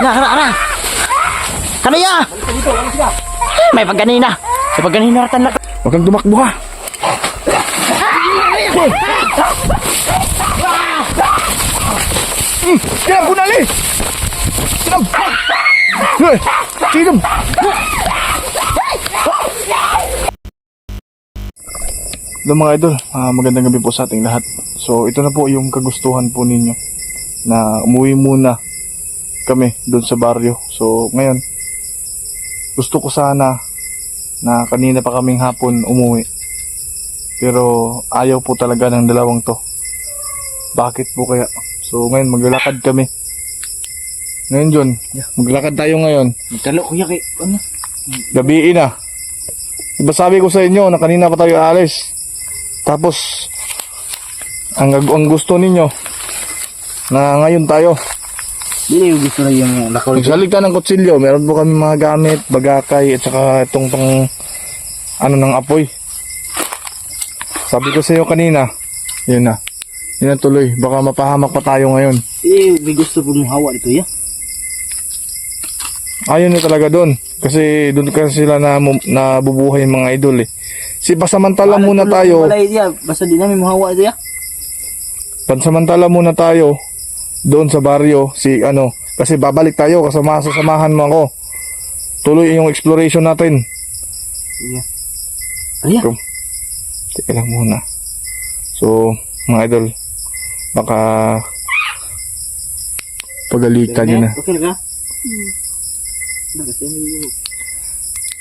Ara. Kanaya! May pagganina. May pagganina ratan na. Huwag kang tumakbo ha. Sinam, bunali! Sinam! Sinam! Hello mga idol, magandang gabi po sa ating lahat. So ito na po yung kagustuhan po ninyo na umuwi muna kami doon sa baryo. So ngayon, gusto ko sana na kanina pa kaming hapon umuwi. Pero ayaw po talaga ng dalawang to. Bakit po kaya? So ngayon maglalakad kami. Ngayon John, maglalakad tayo ngayon. Magkalo kuya kay ano? Gabiin na. Diba sabi ko sa inyo na kanina pa tayo alis. Tapos ang gusto ninyo na ngayon tayo. Dili yung gusto na yung lakaw. Nagsalig tayo ng kutsilyo. Meron po kami mga gamit, bagakay, at saka itong pang ano ng apoy. Sabi ko sa iyo kanina, yun na. Yun na tuloy. Baka mapahamak pa tayo ngayon. May gusto po mong hawa dito ya. Ayun na talaga doon. Kasi doon kasi sila na nabubuhay mga idol eh. Si pasamantala muna tayo. Basta di namin mahawa ito ya. Pansamantala muna tayo doon sa baryo si ano. Kasi babalik tayo sasamahan mo ako. Tuloy yung exploration natin. Yeah. Ayan. So, teka lang muna. So mga idol, baka pagalitan nyo na. Okay na ka?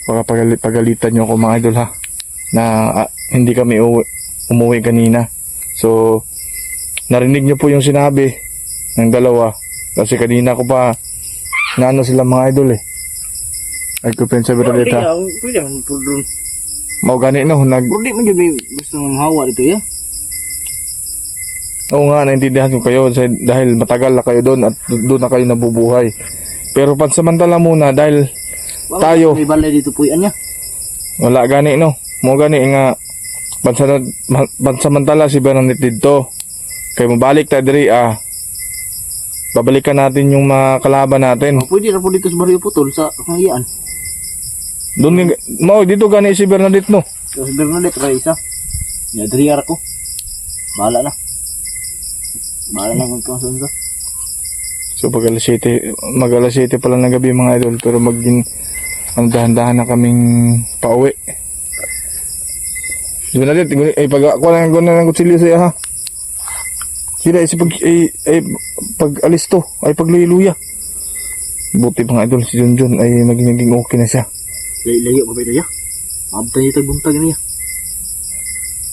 Baka pagalitan nyo ako mga idol ha. Na hindi kami umuwi kanina. So narinig nyo po yung sinabi ng dalawa. Kasi kanina ko pa naano sila mga idol eh. Ay ko pensa pero dito. Pwede man po doon. Mau gani no Pwede man yung gusto mong hawa dito ya. Oo nga, naintindihan ko kayo dahil matagal na kayo doon at doon na kayo nabubuhay. Pero pansamantala muna dahil tayo may balay dito po yan ya. wala gani no. Mo gani nga pansamantala si Bernadette dito. Kay mabalik ta diri babalikan natin yung mga kalaban natin. Pwede na po dito sa baryo putol sa kangian. Doon mo dito gani si Bernadette no. So si Bernadette Raisa. Ya diri ko. Bahala na. Bahala na kung saan sa. So pag alas 7, mag alas 7 pa lang ng gabi mga idol, pero dahan-dahan na kaming pauwi. Di ba natin, pag-akuha lang ng kutsilyo sa'yo ha. Sila, pag alis to, ay pagliluya. Buti mga idol, si Junjun ay naging okay na siya. Layo pa ba ito ya? Abtay ito buntag niya.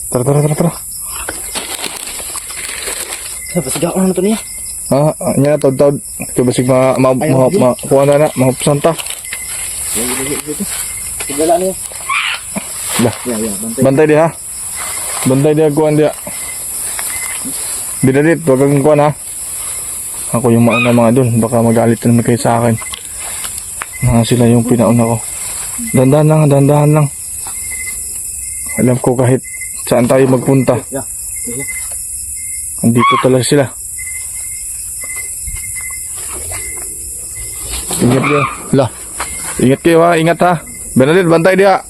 Tara. Pasigaw na ito niya. Nya taud-taud. Kaya basig kuha na mahupsan ta. Sigala niya. Lah. Bantay dia ha. Bantay dia kuan dia. Bidadit, wag kang kuan ha. Ako yung mauna mga dun. Baka magalit naman kayo sa akin. Sila yung pinauna ko. Dandahan lang. Alam ko kahit saan tayo magpunta. Andito talaga sila. Ingat kayo. Lah. Ingat kayo ha. Ingat ha. Bernadette, bantay dia.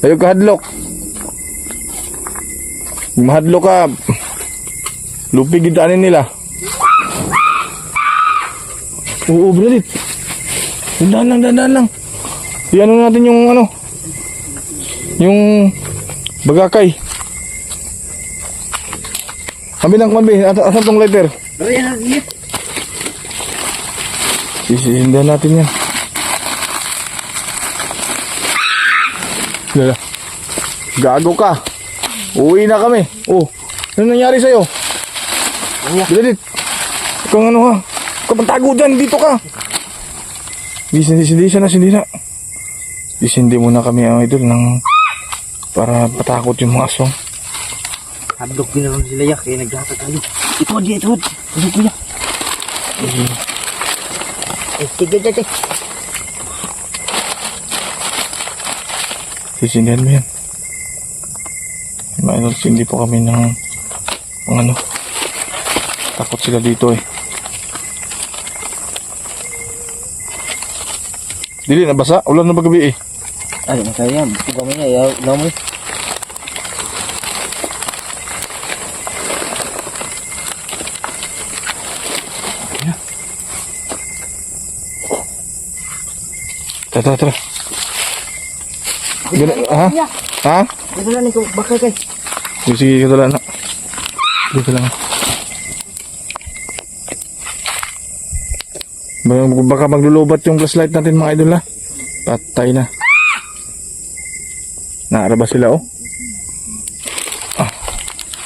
Ayaw ka hadlok. Mahadlok ka. Lupig gitaanin nila. Oo, Bernadette. Dandahan lang. Iano natin yung yung bagakay. Kabilang kambi. Asan tong lighter? Sisindahan natin yan. Lala. Gago ka. Uwi na kami. Oh, ano nangyari sa'yo? Bernadette. Ikaw ha. Kapantago dyan. Dito ka. Sindi. Sindi muna kami ang idol para patakot yung mga aswang. Hadlok din naman sila ya. Kaya naghatag kayo. Ituwad. Hadlok mo ya. Sige. Sisindihan mo yan. Mga idol, sindi po kami ng Takot sila dito eh. Dili na basa, ulan na bagabi eh. Ay, masaya. Buka mo niya. Ilaw mo. Tara, tara. Gana, ha? Ha? Dito lang ito. Bakal kay. Sige, dito lang. Dito lang. Baka maglulubat yung flashlight natin mga idol ha. Patay na. Naara ba sila oh?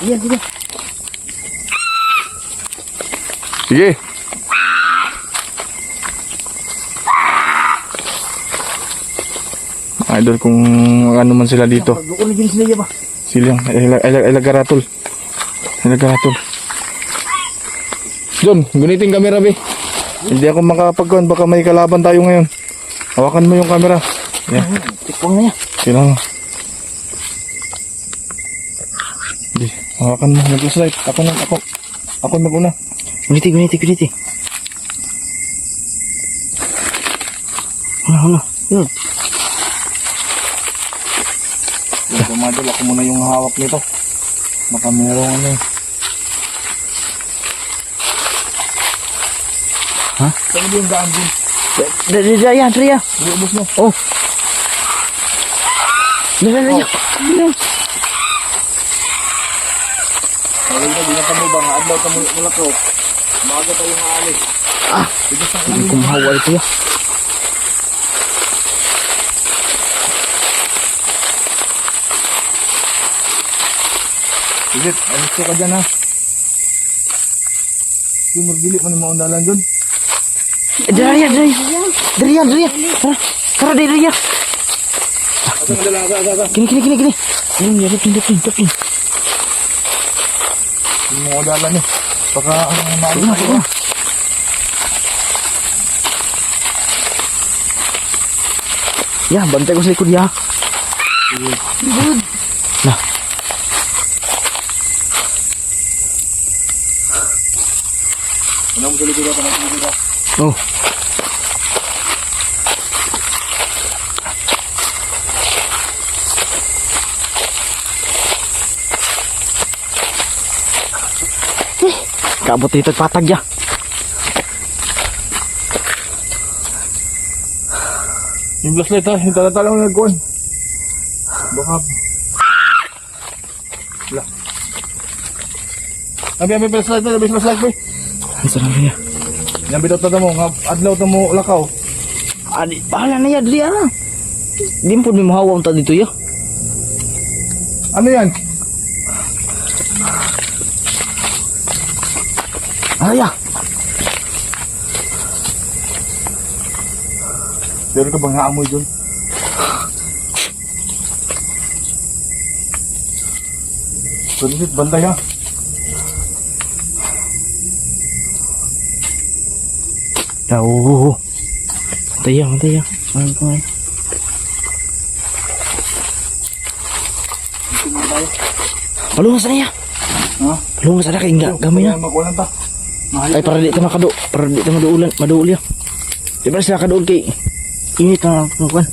Iya, sige. Sige. Mga idol kung ano man sila dito. Pagbuko na din sila ba? Silang ilagaratol. Ilagaratol. John, guniting camera be. Hindi ako makapagkuhan, baka may kalaban tayo ngayon. Hawakan mo yung camera. Yan. Tikwang na yan. Kailangan. Hindi, hawakan mo. Mag-flashlight. Ako mag-una. Guniti. Ano? Yun. Yung pumadol, ako muna yung hawak nito. Baka merong ano eh. Ha? Saan ba yung daan dun? Dari. Ubus mo. Oh. Dari. Kaya na, di na kami ba? Adlaw ka mula ko. Maaga tayong maalis. Hindi ko mahawa ito ya. Sigit, alis ko ka dyan ha. Yung margili mo na maundalan dun. Dari. Tara, dari. Kini. Ini dapin. Yung maundalan eh. Baka maalis Sige ko. na. Ya, bantay ko sa likod ya. Nah. Ano mo sa likod ka? Oh. Kabot dito patag ya. Yung flashlight ha, yung tala-tala mo nagkuhan. Baka... Wala. Abi, flashlight na, flashlight ba? Saan na ya? Yan bitot na mo, adlaw na mo lakaw. Adi, bahala na ya, dari ana. Di mo ni mahawa unta dito ya. Ano yan? Ya. Meron ka bang naamoy dun? Sunsit, bantay ha. Oo. Matay ya. Ano ko ay? Palungas na ya. Ha? Palungas na kay gamay na. Magkuhan ta. Ay para di ta makado, para di ta maduulan ya. Di ba sila kadool kay init na kuan.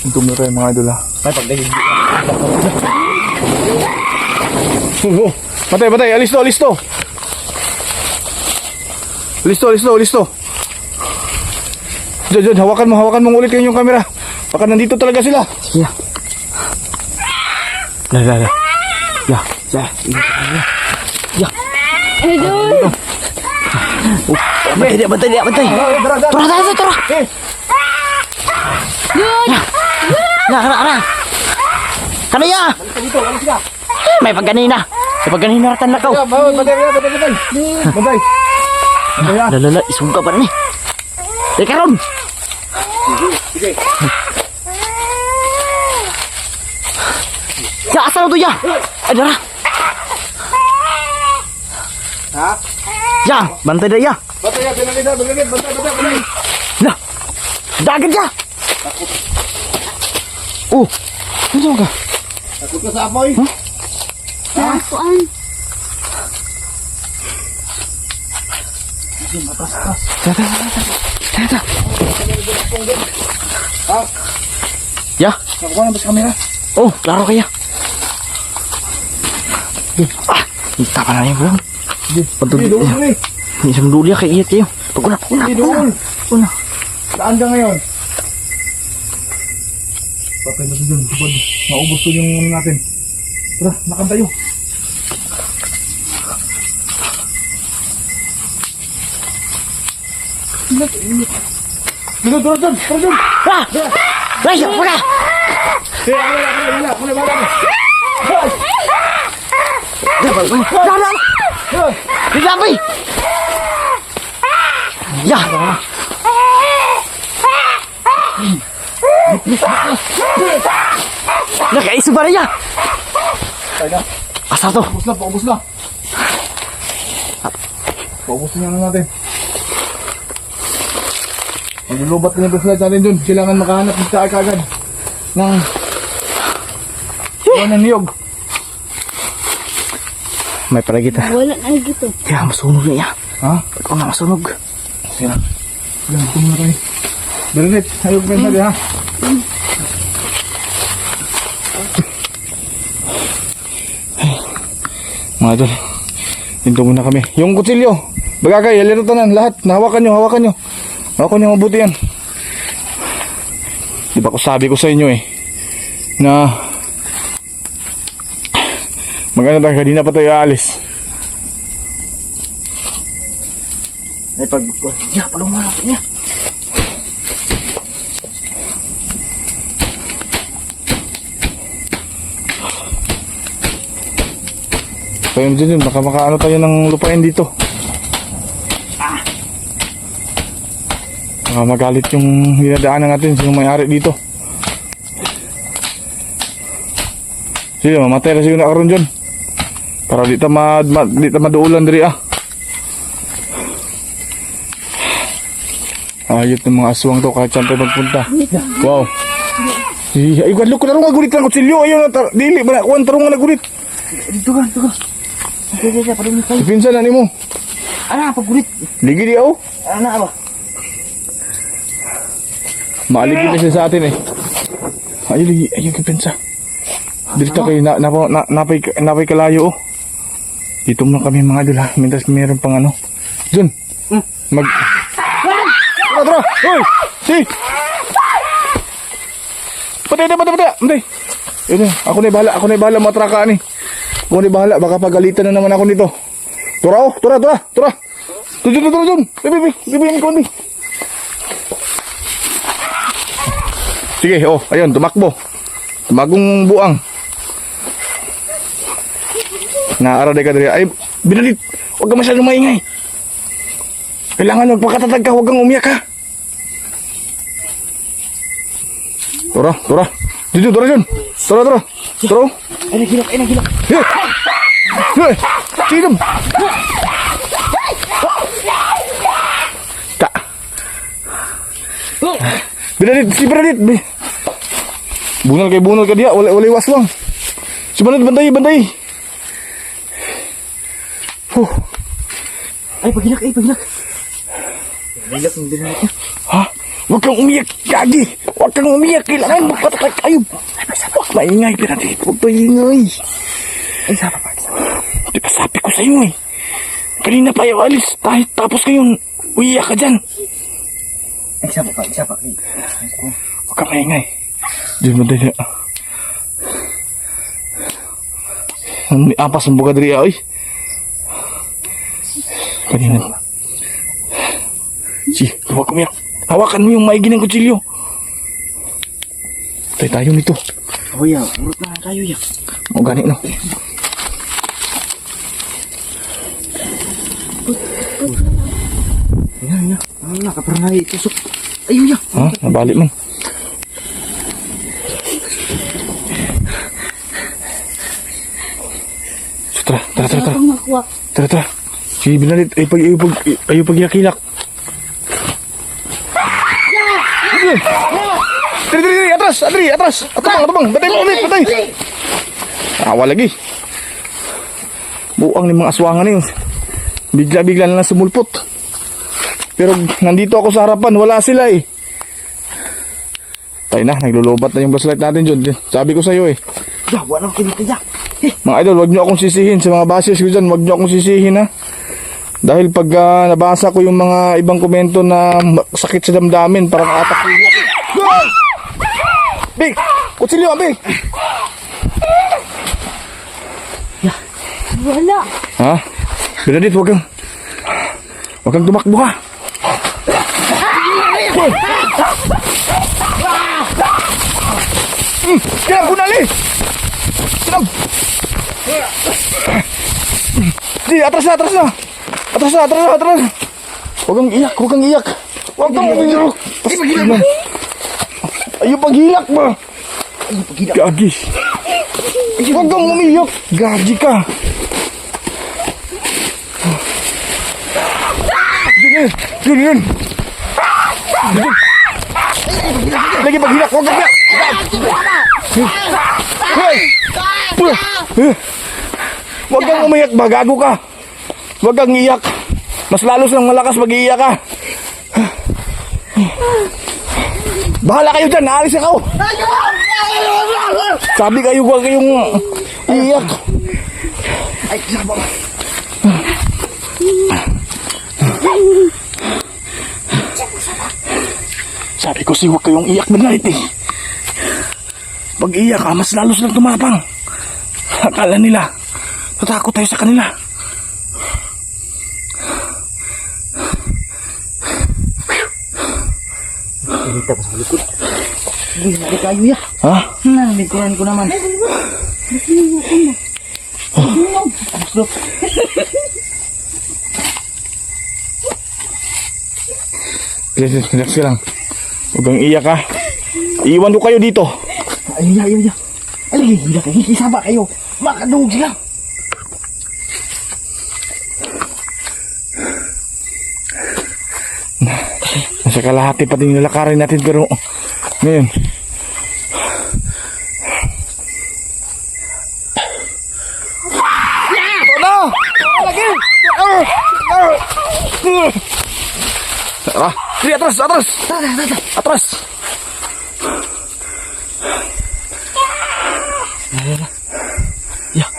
Hintum na tayo mga idol ha. Ay pagdagig. Patay, alisto. Listo. Diyan, hawakan mo ulit yung camera. Baka nandito talaga sila. Ya. Lah. Ya. Idol! Bantay dia. Tara. Yun! Nah. Kanaya. May pagganina ratan na kau. Bantay. Lala, isuga pa ni. Teka ron. Sige. Ya, asal tu ya. Dara. Ha? Ya, bantay dia ya. Bantay, bantay. Lah. Dagat ya. Oh. Ano ka? Takot ka sa apoy? Nakuan. Tara. Ya. Nakuha na ba sa kamera? Oh, klaro kaya. Kita pa na yung buwan. Hindi, doon kami. Isang duli kay iya kayo. Paguna. Hindi, doon. Saan ka ngayon? Patay na doon. Maubos to yung ano natin. Tara, nakam tayo. Dito, tara dyan. Ay, wala. Wala. Digapay. Ya. Nakaiso ba niya? Asa to? Paubos na. Paubusin na natin. Maglulubat na yung flashlight natin dun. Kailangan makahanap ng tayo kagad ng niyog. May para kita. Wala na dito. Ya, masunog na ya. Ha? Ikaw na masunog. Sige na. Ganito muna tayo. Bernit, ayog pa natin ha. Mga idol, dito muna kami. Yung kutsilyo, bagagay, alero tanan, lahat. Hawakan nyo. Hawakan nyo mabuti yan. Di ba ko sabi ko sa inyo na maganda tayo, kanina pa tayo aalis. Ay pag... Ya, palungan natin ya. Kaya dyan, baka makaano tayo ng lupain dito. Magalit yung dinadaanan natin, yung may-ari dito. Sige, mamatay na siguro na karoon dyan. Para di ta maduulan diri Ayot ng mga aswang to kahit saan tayo magpunta. Wow. Ay, gadlo ko na rin nagulit ng kutsilyo. Ayaw na, dili ba na, kuwan tarong nga nagulit. Dito ka. Sige, palungan tayo. Pinsan na ni mo. Ano, pagulit. Ligi di ako. Ano ba? Maaligid na siya sa atin Ayun kipinsa. Dito kayo, napay kalayo Dito muna kami mga idol Mintas meron pang ano. Jun, Tara! Hoy! Si! Patay! Yun, ako na bahala matrakaan Ako na bahala, baka pagalitan na naman ako nito. Tura! Jun! Bibihin ko ni. Sige, ayun, tumakbo. Tumagong buang. Naaraday ka dali. Ay, binalit. Huwag ka masyadong maingay. Kailangan magpakatatag ka, huwag kang umiyak ha. Tura. Dito, tura dyan. Tura. Ay, nagilak. Sidom. Ta. Binalit. Bunal ka dia, wala waswang. Si banday. Ay, pagilak. Nagilak ng binalit niya. Ha? Huwag kang umiyak, gagi. Huwag kang umiyak. Kailangan magpatakag kayo. Huwag maingay, Bernadette. Huwag maingay. Ay, sapa pa. Di ba sabi ko sa'yo Kanina pa yung alis. Tapos ngayon, uiyak ka dyan. Ay, sapa pa. Huwag kang maingay. Diyan mo tayo. May ampas ang buka diri Kanina. Huwag kang umiyak. Hawakan mo yung maigi ng kutsilyo. Tayo nito. Ya, urut na tayo ya. O gani no. Yan. Nakapernah itusok. Ayun ya. Ha? Nabalik man. Tara. Akong makuha. Tara. Si Binalit, ayaw pagyakilak. Diri, atras. Atubang. Batay. Awa lagi. Buang ni mga aswangan yun. Bigla na lang sumulpot. Pero nandito ako sa harapan, wala sila eh. Tayo na, naglulubat na yung flashlight natin dyan. Sabi ko sa'yo eh. Yawa nang kinitiyak. Mga idol, wag nyo akong sisihin. Sa mga bashers ko dyan, wag nyo akong sisihin ha. Dahil pag nabasa ko yung mga ibang komento na sakit sa damdamin, parang atak ko. Big! Kutsilyo, Big! Wala. Ha? Bernadette, wag kang tumakbo ha. Kinam, kunali! Kinam! Di, atras na! Huwag kang iyak. Huwag kang umiyak. Ayaw paghilak ba? Gagi. Huwag kang umiyak. Gagi ka. Yun. Lagi paghilak. Huwag kang iyak. Huwag kang umiyak ba? Gago ka. Huwag kang iyak. Mas lalo silang malakas pag iiyak ka. Bahala kayo dyan. Naalis ako. Sabi kayo huwag kayong iiyak. Ay, sabang. Sabi ko si huwag kayong iyak Bernadette eh. Pag iiyak ka, mas lalo silang tumapang. Akala nila natakot tayo sa kanila. Kinita pa sa likod. Hindi kayo ya. Ha? Nalikuran ko naman. Relax ka lang. Huwag kang iiyak ha. Iiwan ko kayo dito. Ay. Ay, hindi kayo. Kisaba kayo. Makadungog sila. Nasa kalahati pa din nilakarin natin pero ngayon Sige, atras.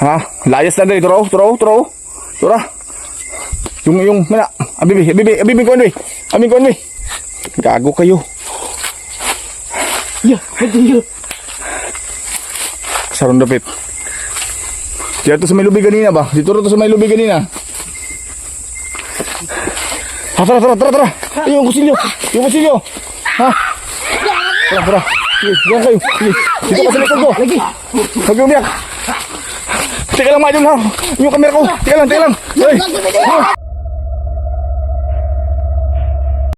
Ha? Layas na rin. Turo. Tura. Yung, mana. Abibing ko, Anwi. Gago kayo. Ya, betul. Sarong dapit. Dito sa may lubig kanina ba? Dito sa may lubig kanina. Ha, tara. Yung kusilyo. Ha? Tara. Sige, diyan kayo. Sige. Dito ka sa likod ko. Lagi. Huwag yung umiyak. Teka lang, mga idol ha. Yung camera ko. Teka lang. Hey.